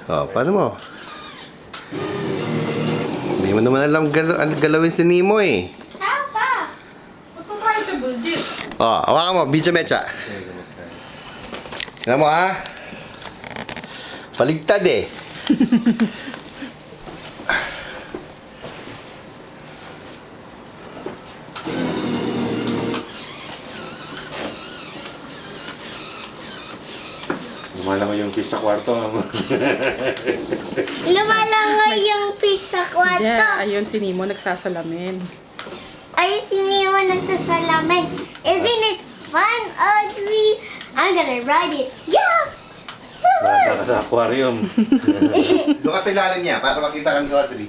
Oh, paano mo? Hindi mo naman alam galawin si Nemo eh. Papa! Magpapahit sa buldi. Oh, hawakan mo, video mecha. Tingnan mo ah. Paligtad eh. Lumalangoy yung fish sa kwarto. Lumalangoy yung fish sa kwarto. Yeah, ayun si Nemo nagsasalamin. Ay, si Nemo nagsasalamin. Isn't it fun, Audrey? I'm gonna ride it. Yeah! Bata ka sa aquarium. Doon ka sa ilalim niya para makita kang Audrey.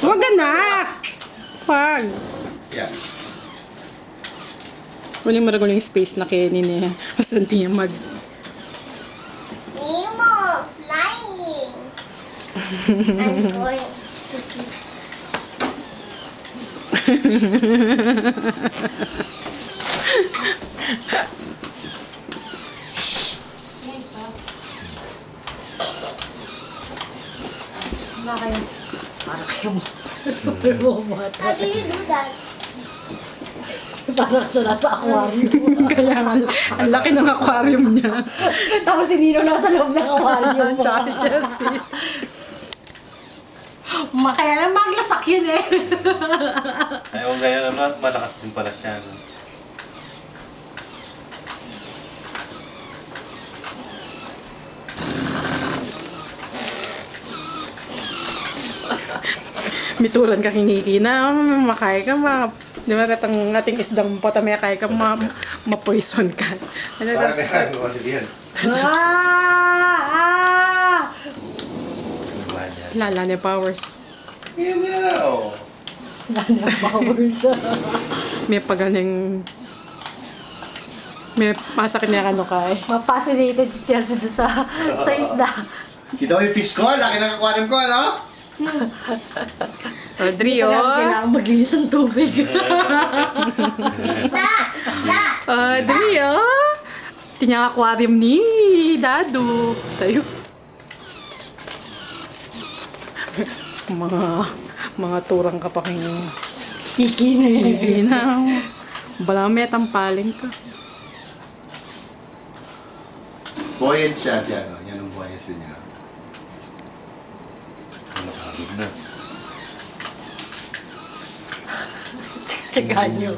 Wag anak! Wag! Yeah. Walang maraguling space na kainin niya. Masanti niya mag... Nemo, flying. I'm going to sleep. How do you do that? Parang siya nasa aquarium. Kaya nga, ang laki ng aquarium niya. Tapos si Nino nasa loob ng aquarium. Tsaka si Chelsea. Kaya lang maglasak yun eh. Ayaw gaya naman, malakas din pala siya. No? Mitulan ka kiniki na, makaya ka di ba katang ating isdang pota may kaya ka ma-poison ka. Ano Para tas? may ano yan. Lala niya powers. Meow. Nana powers. May pagaling may masakit niya ano kay. Ma-fascinated si Chelsea doon sa isda. Kita mo yung fish ko, laki ng aquarium ko, ano? Audrey, oh. Kailangan maglinis ng tubig. Audrey, oh. Tinya aquarium ni Dadu. Tayo. mga turang ka pa kayong Kikina. Bala may tampaling ka. Buoyant siya dyan, no? Yan ang buoyancy niya. Nakakagod na. Tsagaan nyo.